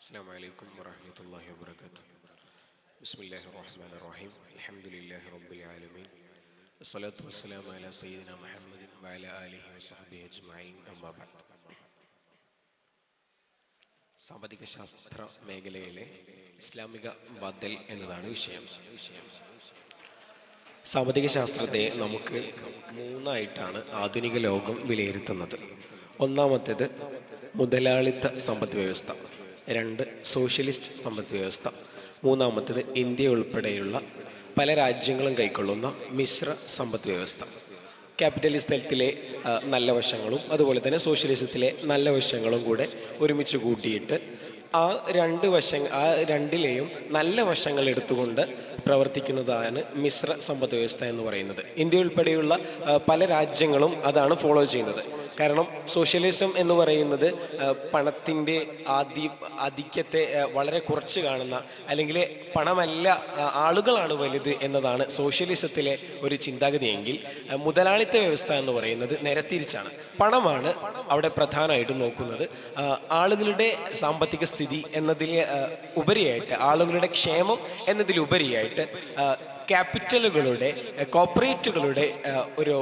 السلام عليكم ورحمة الله وبركاته. بسم الله الرحمن الرحيم. الحمد لله رب العالمين. الصلاة والسلام على سيدنا محمد وعلى آله وصحبه أجمعين. أما بعد. സാമ്പത്തിക ശാസ്ത്ര മേഖലയിലെ ഇസ്ലാമിക ബദൽ എന്നതാണ് വിഷയം. സാമ്പത്തിക ശാസ്ത്രത്തെ നമുക്ക് മൂന്നായിട്ടാണ് ആധുനിക ലോകം വിലയിരുത്തുന്നത്. ഒന്നാമത്തേത് മുതലാളിത്ത സമ്പദ് വ്യവസ്ഥ, രണ്ട് സോഷ്യലിസ്റ്റ് സമ്പദ് വ്യവസ്ഥ, മൂന്നാമത്തേത് ഇന്ത്യ ഉൾപ്പെടെയുള്ള പല രാജ്യങ്ങളും കൈക്കൊള്ളുന്ന മിശ്ര സമ്പദ് വ്യവസ്ഥ. ക്യാപിറ്റലിസത്തിലെ നല്ല വശങ്ങളും അതുപോലെ തന്നെ സോഷ്യലിസത്തിലെ നല്ല വശങ്ങളും കൂടെ ഒരുമിച്ച് കൂട്ടിയിട്ട് ആ രണ്ടിലെയും നല്ല വശങ്ങൾ എടുത്തുകൊണ്ട് പ്രവർത്തിക്കുന്നതാണ് മിശ്ര സമ്പദ് വ്യവസ്ഥ എന്ന് പറയുന്നത്. ഇന്ത്യ ഉൾപ്പെടെയുള്ള പല രാജ്യങ്ങളും അതാണ് ഫോളോ ചെയ്യുന്നത്. കാരണം സോഷ്യലിസം എന്ന് പറയുന്നത് പണത്തിൻ്റെ ആധിക്യത്തെ വളരെ കുറച്ച് കാണുന്ന, അല്ലെങ്കിൽ പണമല്ല ആളുകളാണ് വലുത് എന്നതാണ് സോഷ്യലിസത്തിലെ ഒരു ചിന്താഗതിയെങ്കിൽ മുതലാളിത്ത വ്യവസ്ഥ എന്ന് പറയുന്നത് നേരെ തിരിച്ചാണ്. പണമാണ് അവിടെ പ്രധാനമായിട്ടും നോക്കുന്നത്. ആളുകളുടെ സാമ്പത്തിക സ്ഥിതി എന്നതിൽ ഉപരിയായിട്ട്, ആളുകളുടെ ക്ഷേമം എന്നതിലുപരിയായിട്ട് ക്യാപിറ്റലുകളുടെ, കോർപ്പറേറ്റുകളുടെ ഒരു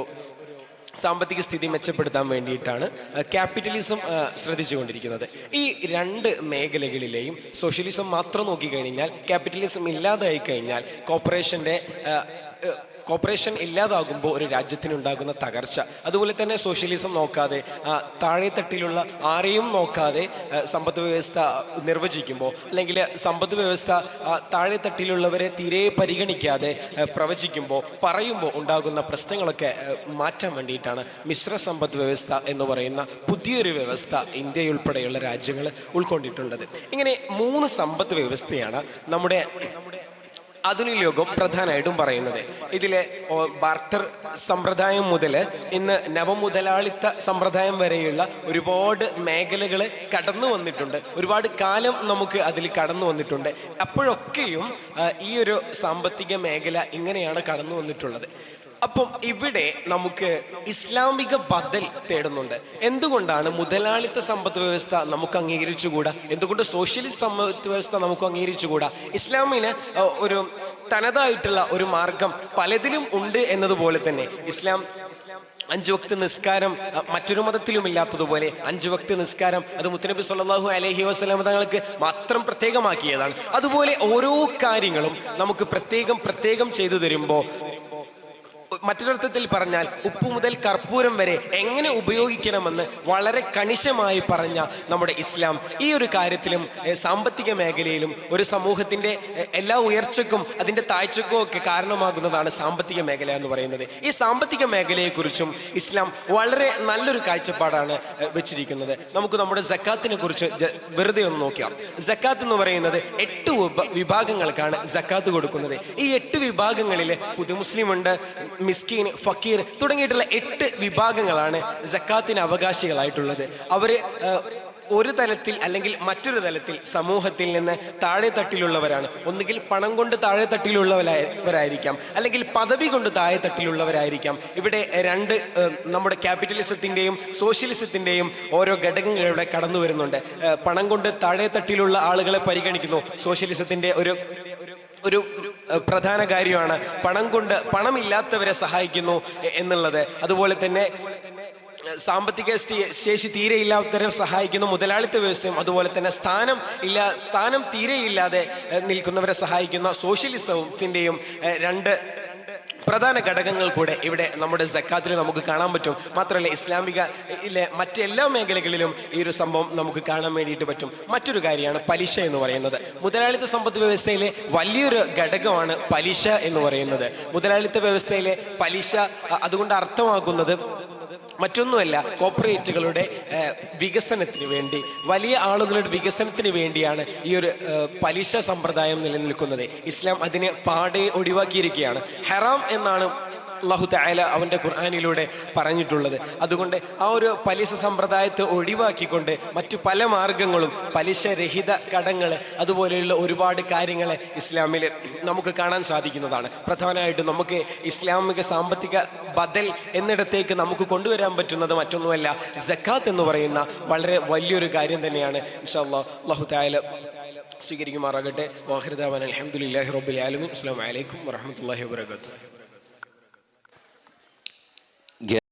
സാമ്പത്തിക സ്ഥിതി മെച്ചപ്പെടുത്താൻ വേണ്ടിയിട്ടാണ് ക്യാപിറ്റലിസം ശ്രദ്ധിച്ചുകൊണ്ടിരിക്കുന്നത്. ഈ രണ്ട് മേഖലകളിലെയും സോഷ്യലിസം മാത്രം നോക്കിക്കഴിഞ്ഞാൽ, ക്യാപിറ്റലിസം ഇല്ലാതായി കഴിഞ്ഞാൽ കോർപ്പറേഷൻ ഇല്ലാതാകുമ്പോൾ ഒരു രാജ്യത്തിനുണ്ടാകുന്ന തകർച്ച, അതുപോലെ തന്നെ സോഷ്യലിസം നോക്കാതെ താഴെത്തട്ടിലുള്ള ആരെയും നോക്കാതെ സമ്പദ് വ്യവസ്ഥ നിർവചിക്കുമ്പോൾ, അല്ലെങ്കിൽ സമ്പദ് വ്യവസ്ഥ താഴെത്തട്ടിലുള്ളവരെ തീരെ പരിഗണിക്കാതെ പ്രവചിക്കുമ്പോൾ, പറയുമ്പോൾ ഉണ്ടാകുന്ന പ്രശ്നങ്ങളൊക്കെ മാറ്റാൻ വേണ്ടിയിട്ടാണ് മിശ്ര സമ്പദ് വ്യവസ്ഥ എന്ന് പറയുന്ന പുതിയൊരു വ്യവസ്ഥ ഇന്ത്യയുൾപ്പെടെയുള്ള രാജ്യങ്ങൾ ഉൾക്കൊണ്ടിട്ടുള്ളത്. ഇങ്ങനെ മൂന്ന് സമ്പദ് വ്യവസ്ഥയാണ് നമ്മുടെ ആധുനിക ലോകം പ്രധാനമായിട്ടും പറയുന്നത്. ഇതിലെ ബാർട്ടർ സമ്പ്രദായം മുതൽ ഇന്ന് നവമുതലാളിത്ത സമ്പ്രദായം വരെയുള്ള ഒരുപാട് മേഖലകൾ കടന്നു വന്നിട്ടുണ്ട്. ഒരുപാട് കാലം നമുക്ക് അതിൽ കടന്നു വന്നിട്ടുണ്ട്. അപ്പോഴൊക്കെയും ഈ ഒരു സാമ്പത്തിക മേഖല ഇങ്ങനെയാണ് കടന്നു വന്നിട്ടുള്ളത്. അപ്പം ഇവിടെ നമുക്ക് ഇസ്ലാമിക ബദൽ തേടുന്നുണ്ട്. എന്തുകൊണ്ടാണ് മുതലാളിത്ത സമ്പദ് വ്യവസ്ഥ നമുക്ക് അംഗീകരിച്ചുകൂടാ? എന്തുകൊണ്ട് സോഷ്യലിസ്റ്റ് സമ്പദ് വ്യവസ്ഥ നമുക്ക് അംഗീകരിച്ചുകൂടാ? ഇസ്ലാമിന് ഒരു തനതായിട്ടുള്ള ഒരു മാർഗം പലതിലും ഉണ്ട് എന്നതുപോലെ തന്നെ ഇസ്ലാം 5 വക്ത് നിസ്കാരം മറ്റൊരു മതത്തിലും ഇല്ലാത്തതുപോലെ 5 വക്ത് നിസ്കാരം അത് മുത്തനബി സല്ലല്ലാഹു അലൈഹി വസല്ലം തങ്ങൾക്ക് മാത്രം പ്രത്യേകമാക്കിയതാണ്. അതുപോലെ ഓരോ കാര്യങ്ങളും നമുക്ക് പ്രത്യേകം ചെയ്തു തരുമ്പോൾ, മറ്റൊരർത്ഥത്തിൽ പറഞ്ഞാൽ ഉപ്പ് മുതൽ കർപ്പൂരം വരെ എങ്ങനെ ഉപയോഗിക്കണമെന്ന് വളരെ കണിശമായി പറഞ്ഞ നമ്മുടെ ഇസ്ലാം ഈ ഒരു കാര്യത്തിലും സാമ്പത്തിക മേഖലയിലും ഒരു സമൂഹത്തിൻ്റെ എല്ലാ ഉയർച്ചക്കും അതിൻ്റെ താഴ്ചക്കും ഒക്കെ കാരണമാകുന്നതാണ് സാമ്പത്തിക മേഖല എന്ന് പറയുന്നത്. ഈ സാമ്പത്തിക മേഖലയെക്കുറിച്ചും ഇസ്ലാം വളരെ നല്ലൊരു കാഴ്ചപ്പാടാണ് വെച്ചിരിക്കുന്നത്. നമുക്ക് നമ്മുടെ സക്കാത്തിനെ കുറിച്ച് വെറുതെ ഒന്ന് നോക്കാം. സക്കാത്ത് എന്ന് പറയുന്നത് 8 വിഭാഗങ്ങൾക്കാണ് സക്കാത്ത് കൊടുക്കുന്നത്. ഈ 8 വിഭാഗങ്ങളിൽ പുതുമുസ്ലിം ഉണ്ട്, മിസ്കീൻ, ഫക്കീർ തുടങ്ങിയിട്ടുള്ള 8 വിഭാഗങ്ങളാണ് സക്കാത്തിന് അവകാശികളായിട്ടുള്ളത്. അവർ ഒരു തലത്തിൽ അല്ലെങ്കിൽ മറ്റൊരു തലത്തിൽ സമൂഹത്തിൽ നിന്ന് താഴെ തട്ടിലുള്ളവരാണ്. ഒന്നുകിൽ പണം കൊണ്ട് താഴെ തട്ടിലുള്ളവരായിരിക്കാം, അല്ലെങ്കിൽ പദവി കൊണ്ട് താഴെ തട്ടിലുള്ളവരായിരിക്കാം. ഇവിടെ നമ്മുടെ ക്യാപിറ്റലിസത്തിൻ്റെയും സോഷ്യലിസത്തിൻ്റെയും ഓരോ ഘടകങ്ങൾ ഇവിടെ കടന്നു വരുന്നുണ്ട്. പണം കൊണ്ട് താഴെ തട്ടിലുള്ള ആളുകളെ പരിഗണിക്കുന്നു. സോഷ്യലിസത്തിൻ്റെ ഒരു പ്രധാന കാര്യമാണ് പണമില്ലാത്തവരെ സഹായിക്കുന്നു എന്നുള്ളത്. അതുപോലെ തന്നെ സാമ്പത്തിക ശേഷി തീരെയില്ലാത്തവരെ സഹായിക്കുന്നു മുതലാളിത്ത വ്യവസ്ഥയും, അതുപോലെ തന്നെ സ്ഥാനം തീരെയില്ലാതെ നിൽക്കുന്നവരെ സഹായിക്കുന്ന സോഷ്യലിസത്തിൻ്റെയും 2 പ്രധാന ഘടകങ്ങൾ കൂടെ ഇവിടെ നമ്മുടെ സക്കാത്തിൽ നമുക്ക് കാണാൻ പറ്റും. മാത്രമല്ല ഇസ്ലാമികയിലെ മറ്റെല്ലാ മേഖലകളിലും ഈ ഒരു സംഭവം നമുക്ക് കാണാൻ വേണ്ടിയിട്ട് പറ്റും. മറ്റൊരു കാര്യമാണ് പലിശ എന്ന് പറയുന്നത്. മുതലാളിത്ത സമ്പദ് വ്യവസ്ഥയിലെ വലിയൊരു ഘടകമാണ് പലിശ എന്ന് പറയുന്നത്. മുതലാളിത്ത വ്യവസ്ഥയിലെ പലിശ അതുകൊണ്ട് അർത്ഥമാക്കുന്നത് മറ്റൊന്നുമല്ല, കോർപ്പറേറ്റുകളുടെ വികസനത്തിന് വേണ്ടി, വലിയ ആളുകളുടെ വികസനത്തിന് വേണ്ടിയാണ് ഈ ഒരു പലിശ സമ്പ്രദായം നിലനിൽക്കുന്നത്. ഇസ്ലാം അതിനെ പാടെ ഒഴിവാക്കിയിരിക്കുകയാണ്. ഹറാം എന്നാണ് അല്ലാഹു തആല അവൻ്റെ ഖുർആനിലൂടെ പറഞ്ഞിട്ടുള്ളത്. അതുകൊണ്ട് ആ ഒരു പലിശ സമ്പ്രദായത്തെ ഒഴിവാക്കിക്കൊണ്ട് മറ്റു പല മാർഗങ്ങളും, പലിശരഹിത കടങ്ങൾ, അതുപോലെയുള്ള ഒരുപാട് കാര്യങ്ങളെ ഇസ്ലാമിൽ നമുക്ക് കാണാൻ സാധിക്കുന്നതാണ്. പ്രധാനമായിട്ടും നമുക്ക് ഇസ്ലാമിക സാമ്പത്തിക ബദൽ എന്നിടത്തേക്ക് നമുക്ക് കൊണ്ടുവരാൻ പറ്റുന്നത് മറ്റൊന്നുമല്ല, സക്കാത്ത് എന്ന് പറയുന്ന വളരെ വലിയൊരു കാര്യം തന്നെയാണ്. ഇൻഷാ അല്ലാഹ് അല്ലാഹു തആല സ്വീകരിക്കുമാറാകട്ടെ. വാഖിറു ദഅവാനാ അൽഹംദുലില്ലാഹി റബ്ബിൽ ആലമീൻ. അസ്സലാമു അലൈക്കും വറഹ്മത്തുള്ളാഹി വബറകാതുഹു.